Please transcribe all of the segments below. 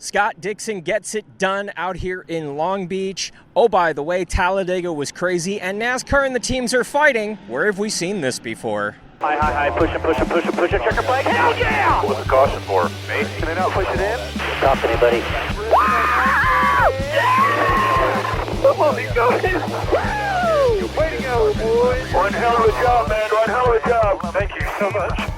Scott Dixon gets it done out here in Long Beach. Oh, by the way, Talladega was crazy, and NASCAR and the teams are fighting. Where have we seen this before? High, push him, checker flag, hell yeah! What's the caution for? Mate, can I not push it in? Stop anybody. Come on, these guys! Way to go, boys! One hell of a job, man, one hell of a job. Thank you so much.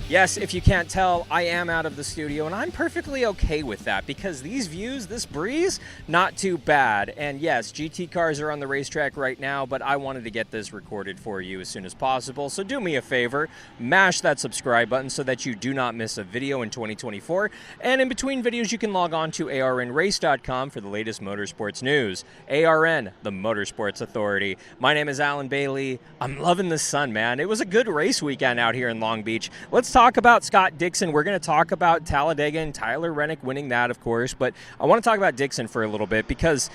Yes, if you can't tell, I am out of the studio, and I'm perfectly okay with that because these views, this breeze, not too bad. And yes, GT cars are on the racetrack right now, but I wanted to get this recorded for you as soon as possible. So do me a favor, mash that subscribe button so that you do not miss a video in 2024. And in between videos, you can log on to arnrace.com for the latest motorsports news. ARN, the Motorsports Authority. My name is Alan Bailey. I'm loving the sun, man. It was a good race weekend out here in Long Beach. Let's talk about Scott Dixon. We're going to talk about Talladega and Tyler Reddick winning that, of course, but I want to talk about Dixon for a little bit because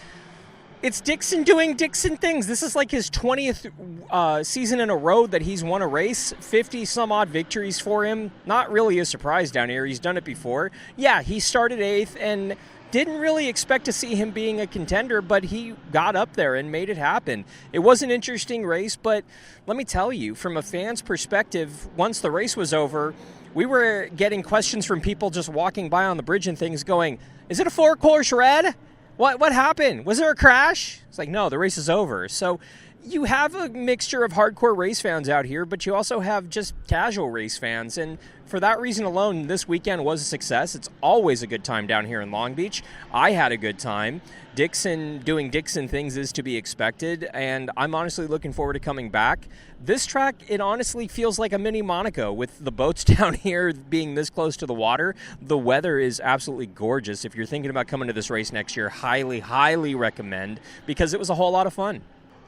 it's Dixon doing Dixon things. This is like his 20th season in a row that he's won a race, 50-some-odd victories for him. Not really a surprise down here. He's done it before. Yeah, he started 8th and didn't really expect to see him being a contender, but he got up there and made it happen. It was an interesting race, but let me tell you, from a fan's perspective, once the race was over, we were getting questions from people just walking by on the bridge and things going, is it a four-course red? What happened? Was there a crash? It's like, no, the race is over. So you have a mixture of hardcore race fans out here, but you also have just casual race fans. And for that reason alone, this weekend was a success. It's always a good time down here in Long Beach. I had a good time. Dixon doing Dixon things is to be expected, and I'm honestly looking forward to coming back. This track, it honestly feels like a mini Monaco with the boats down here being this close to the water. The weather is absolutely gorgeous. If you're thinking about coming to this race next year, highly, highly recommend because it was a whole lot of fun.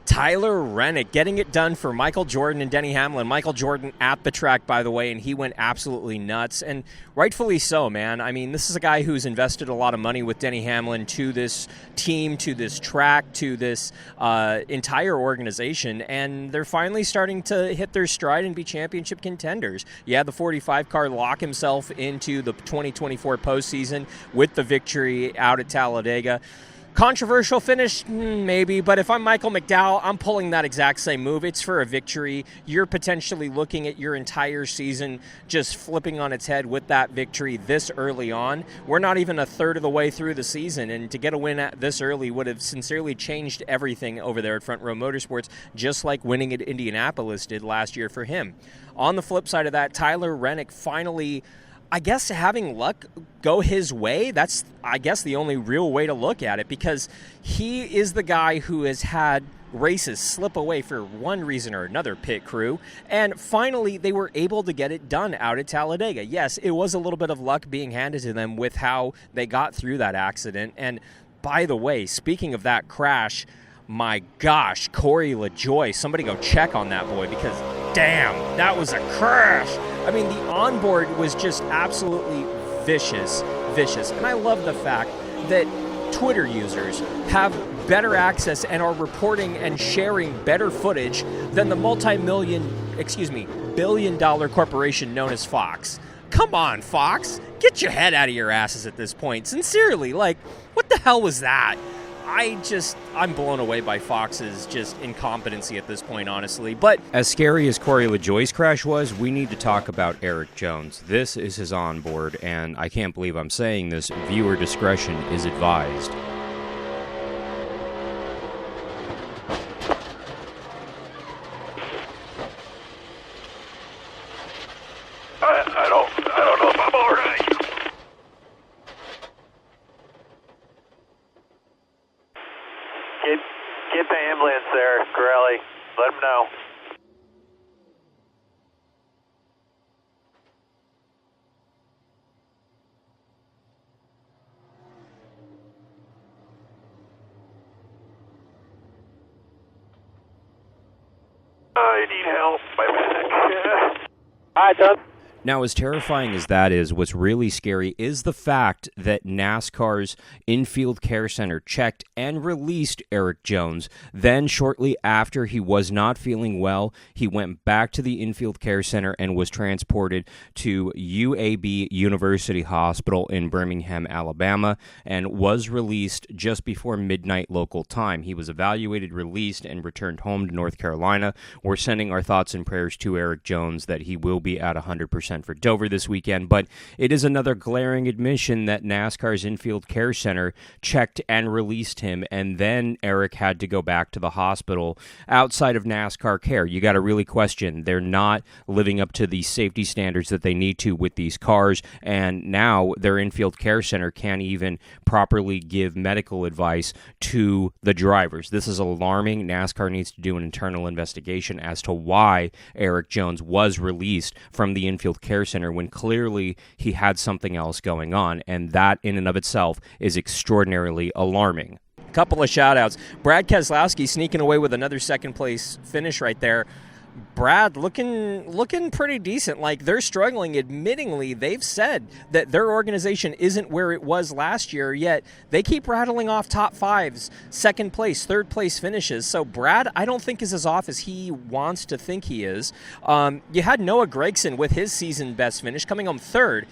Tyler Reddick getting it done for Michael Jordan and Denny Hamlin. Michael Jordan at the track, by the way, and he went absolutely nuts, and rightfully so, man. I mean, this is a guy who's invested a lot of money with Denny Hamlin to this team, to this track, to this entire organization, and they're finally starting to hit their stride and be championship contenders. Yeah, the 45 car lock himself into the 2024 postseason with the victory out at Talladega. Controversial finish? Maybe, but if I'm Michael McDowell, I'm pulling that exact same move. It's for a victory. You're potentially looking at your entire season just flipping on its head with that victory this early on. We're not even a third of the way through the season, and to get a win at this early would have sincerely changed everything over there at Front Row Motorsports, just like winning at Indianapolis did last year for him. On the flip side of that, Tyler Reddick finally, I guess, having luck go his way, that's, I guess, the only real way to look at it, because he is the guy who has had races slip away for one reason or another, pit crew, and finally they were able to get it done out at Talladega. Yes, it was a little bit of luck being handed to them with how they got through that accident, and by the way, speaking of that crash, my gosh, Corey LaJoie, somebody go check on that boy because, damn, that was a crash. I mean, the onboard was just absolutely vicious. And I love the fact that Twitter users have better access and are reporting and sharing better footage than the billion-dollar corporation known as Fox. Come on, Fox. Get your head out of your asses at this point. Sincerely, like, what the hell was that? I'm blown away by Fox's just incompetency at this point, honestly. But as scary as Corey LaJoie's crash was, we need to talk about Erik Jones. This is his onboard, and I can't believe I'm saying this. Viewer discretion is advised. I don't know if I'm all right. Get the ambulance there, Corelli. Let him know. I need help. My back. All right, Doug. Now, as terrifying as that is, what's really scary is the fact that NASCAR's infield care center checked and released Erik Jones. Then, shortly after he was not feeling well, he went back to the infield care center and was transported to UAB University Hospital in Birmingham, Alabama, and was released just before midnight local time. He was evaluated, released, and returned home to North Carolina. We're sending our thoughts and prayers to Erik Jones that he will be at 100% for Dover this weekend, but it is another glaring admission that NASCAR's infield care center checked and released him, and then Erik had to go back to the hospital outside of NASCAR care. You got to really question. They're not living up to the safety standards that they need to with these cars, and now their infield care center can't even properly give medical advice to the drivers. This is alarming. NASCAR needs to do an internal investigation as to why Erik Jones was released from the infield care center when clearly he had something else going on, and that in and of itself is extraordinarily alarming. Couple of shout-outs. Brad Keselowski sneaking away with another second-place finish right there. Brad looking pretty decent. Like, they're struggling. Admittingly, they've said that their organization isn't where it was last year, yet they keep rattling off top fives, second place, third place finishes. So Brad, I don't think is as off as he wants to think he is. You had Noah Gragson with his season best finish coming home third.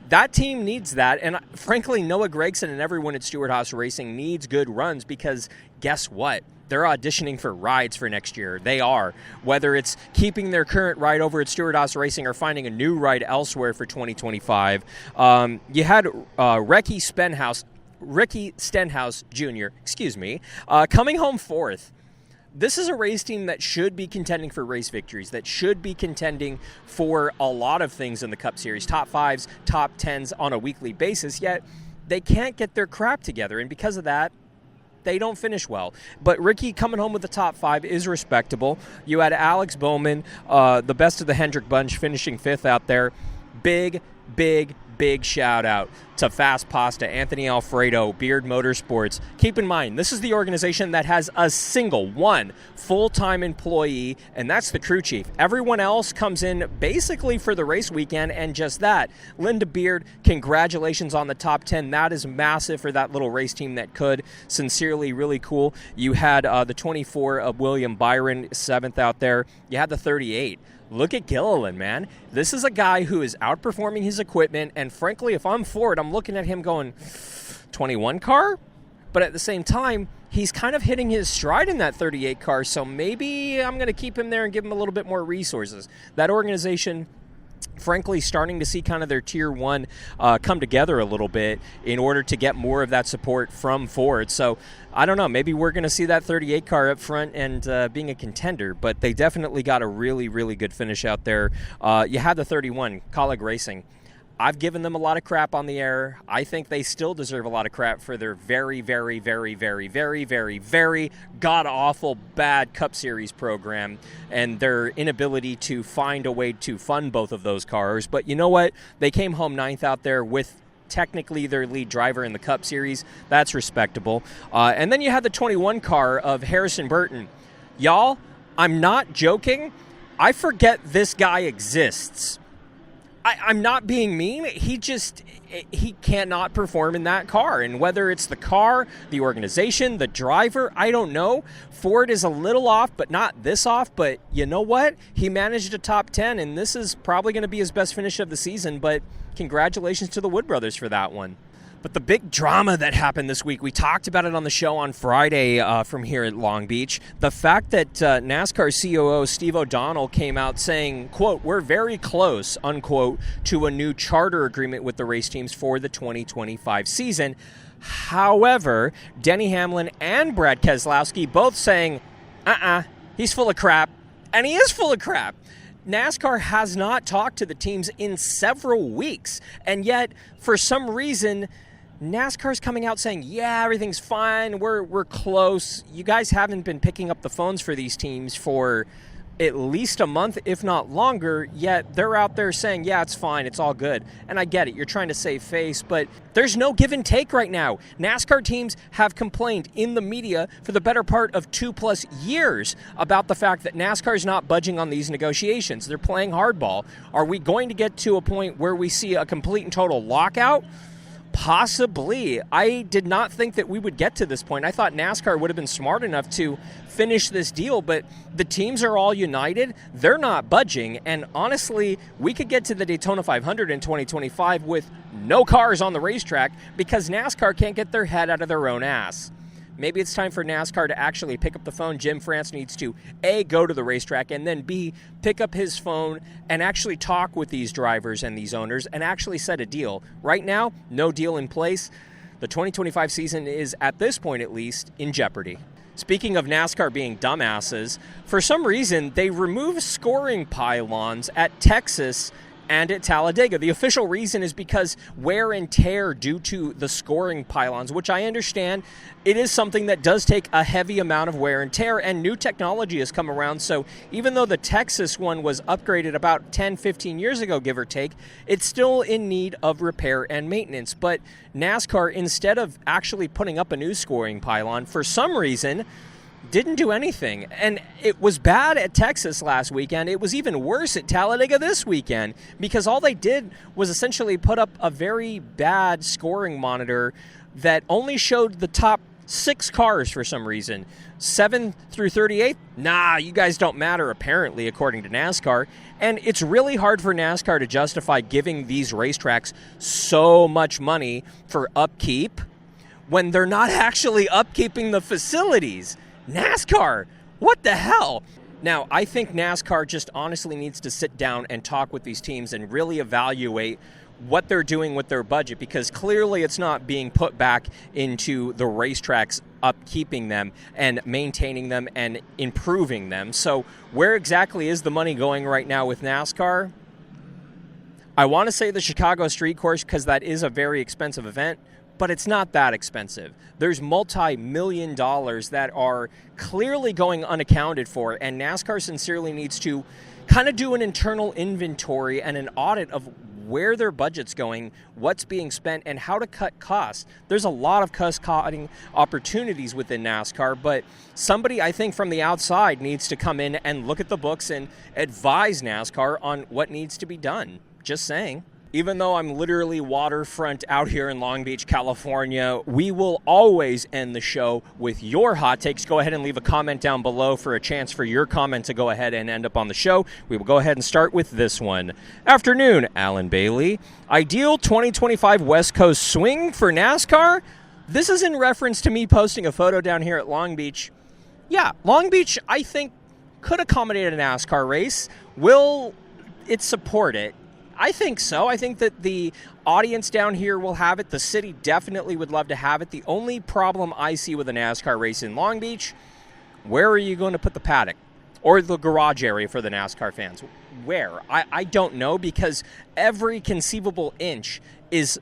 That team needs that, and frankly, Noah Gragson and everyone at Stewart-Haas Racing needs good runs because guess what? They're auditioning for rides for next year. They are. Whether it's keeping their current ride over at Stewart-Haas Racing or finding a new ride elsewhere for 2025. You had Ricky Stenhouse Jr., coming home fourth. This is a race team that should be contending for race victories, that should be contending for a lot of things in the Cup Series, top fives, top tens on a weekly basis, yet they can't get their crap together, and because of that, they don't finish well. But Ricky coming home with the top five is respectable. You had Alex Bowman, the best of the Hendrick bunch, finishing fifth out there. Big shout out to Fast Pasta, Anthony Alfredo, Beard Motorsports. Keep in mind, this is the organization that has a single one full-time employee, and that's the crew chief. Everyone else comes in basically for the race weekend, and just that. Linda Beard, congratulations on the top 10. That is massive for that little race team that could. Sincerely, really cool. You had the 24 of William Byron, 7th out there. You had the 38. Look at Gilliland, man. This is a guy who is outperforming his equipment, and frankly, if I'm Ford, I'm looking at him going, 21 car? But at the same time, he's kind of hitting his stride in that 38 car, so maybe I'm going to keep him there and give him a little bit more resources. That organization, frankly, starting to see kind of their tier one come together a little bit in order to get more of that support from Ford. So I don't know, maybe we're going to see that 38 car up front and being a contender, but they definitely got a really good finish out there. You have the 31, Colleague Racing. I've given them a lot of crap on the air. I think they still deserve a lot of crap for their very god-awful bad Cup Series program and their inability to find a way to fund both of those cars. But you know what? They came home 9th out there with technically their lead driver in the Cup Series. That's respectable. And then you had the 21 car of Harrison Burton. Y'all, I'm not joking. I forget this guy exists. I'm not being mean. He cannot perform in that car. And whether it's the car, the organization, the driver, I don't know. Ford is a little off, but not this off. But you know what? He managed a top 10, and this is probably going to be his best finish of the season. But congratulations to the Wood brothers for that one. But the big drama that happened this week, we talked about it on the show on Friday from here at Long Beach. The fact that NASCAR COO Steve O'Donnell came out saying, quote, "We're very close," unquote, to a new charter agreement with the race teams for the 2025 season. However, Denny Hamlin and Brad Keselowski both saying, he's full of crap. And he is full of crap. NASCAR has not talked to the teams in several weeks. And yet, for some reason, NASCAR's coming out saying, yeah, everything's fine, we're close. You guys haven't been picking up the phones for these teams for at least a month, if not longer, yet they're out there saying, yeah, it's fine, it's all good. And I get it, you're trying to save face, but there's no give and take right now. NASCAR teams have complained in the media for the better part of 2+ years about the fact that NASCAR is not budging on these negotiations. They're playing hardball. Are we going to get to a point where we see a complete and total lockout? Possibly. I did not think that we would get to this point. I thought NASCAR would have been smart enough to finish this deal, but the teams are all united. They're not budging, and honestly, we could get to the Daytona 500 in 2025 with no cars on the racetrack because NASCAR can't get their head out of their own ass. Maybe it's time for NASCAR to actually pick up the phone. Jim France needs to, A, go to the racetrack, and then B, pick up his phone and actually talk with these drivers and these owners and actually set a deal. Right now, no deal in place. The 2025 season is, at this point at least, in jeopardy. Speaking of NASCAR being dumbasses, for some reason, they removed scoring pylons at Texas and at Talladega. The official reason is because wear and tear due to the scoring pylons, which I understand it is something that does take a heavy amount of wear and tear, and new technology has come around. So even though the Texas one was upgraded about 10, 15 years ago, give or take, it's still in need of repair and maintenance. But NASCAR, instead of actually putting up a new scoring pylon, for some reason, didn't do anything. And it was bad at Texas last weekend. It was even worse at Talladega this weekend because all they did was essentially put up a very bad scoring monitor that only showed the top 6 cars for some reason. 7 through 38? Nah, you guys don't matter, apparently, according to NASCAR. And it's really hard for NASCAR to justify giving these racetracks so much money for upkeep when they're not actually upkeeping the facilities. NASCAR, what the hell? Now, I think NASCAR just honestly needs to sit down and talk with these teams and really evaluate what they're doing with their budget, because clearly it's not being put back into the racetracks, upkeeping them and maintaining them and improving them. So where exactly is the money going right now with NASCAR? I want to say the Chicago Street Course because that is a very expensive event, but it's not that expensive. There's multi-million dollars that are clearly going unaccounted for, and NASCAR sincerely needs to kind of do an internal inventory and an audit of where their budget's going, what's being spent, and how to cut costs. There's a lot of cost-cutting opportunities within NASCAR, but somebody, I think, from the outside needs to come in and look at the books and advise NASCAR on what needs to be done. Just saying. Even though I'm literally waterfront out here in Long Beach, California, we will always end the show with your hot takes. Go ahead and leave a comment down below for a chance for your comment to go ahead and end up on the show. We will go ahead and start with this one. Afternoon, Alan Bailey. Ideal 2025 West Coast swing for NASCAR? This is in reference to me posting a photo down here at Long Beach. Yeah, Long Beach, I think, could accommodate a NASCAR race. Will it support it? I think so. I think that the audience down here will have it. The city definitely would love to have it. The only problem I see with a NASCAR race in Long Beach, where are you going to put the paddock? Or the garage area for the NASCAR fans? Where? I don't know, because every conceivable inch is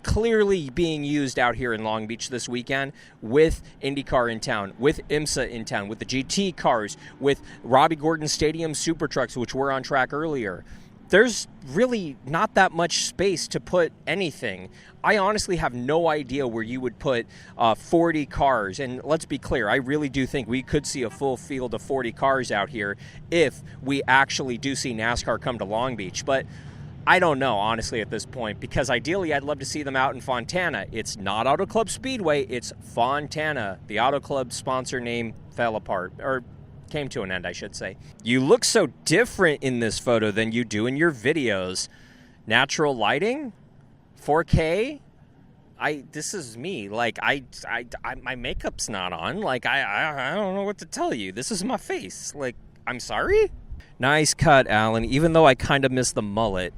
clearly being used out here in Long Beach this weekend with IndyCar in town, with IMSA in town, with the GT cars, with Robbie Gordon Stadium Super Trucks, which were on track earlier. There's really not that much space to put anything. I honestly have no idea where you would put 40 cars. And let's be clear, I really do think we could see a full field of 40 cars out here if we actually do see NASCAR come to Long Beach. But I don't know, honestly, at this point, because ideally I'd love to see them out in Fontana. It's not Auto Club Speedway, it's Fontana. The Auto Club sponsor name fell apart, or came to an end, I should say. You look so different in this photo than you do in your videos. Natural lighting? 4K? This is me. Like, my makeup's not on. Like, I don't know what to tell you. This is my face. Like, I'm sorry? Nice cut, Alan. Even though I kind of miss the mullet.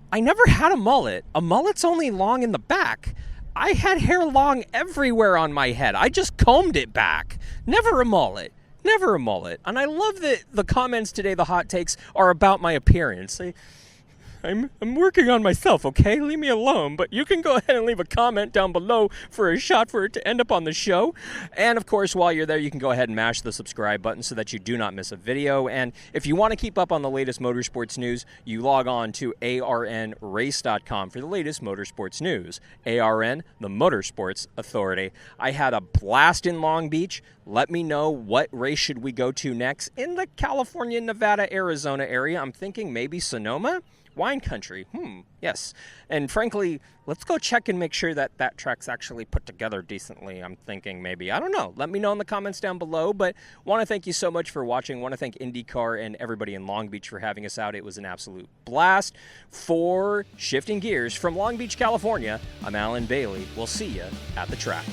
I never had a mullet. A mullet's only long in the back. I had hair long everywhere on my head. I just combed it back. Never a mullet. Never a mullet. And I love that the comments today, the hot takes, are about my appearance. I'm working on myself, okay? Leave me alone. But you can go ahead and leave a comment down below for a shot for it to end up on the show. And of course, while you're there, you can go ahead and mash the subscribe button so that you do not miss a video. And if you want to keep up on the latest motorsports news, you log on to arnrace.com for the latest motorsports news. ARN, the Motorsports Authority. I had a blast in Long Beach. Let me know what race should we go to next in the California, Nevada, Arizona area. I'm thinking maybe Sonoma? Wine country. Yes. And frankly, let's go check and make sure that that track's actually put together decently. I'm thinking maybe. I don't know. Let me know in the comments down below. But want to thank you so much for watching. Want to thank IndyCar and everybody in Long Beach for having us out. It was an absolute blast. For Shifting Gears from Long Beach, California, I'm Alan Bailey. We'll see you at the track.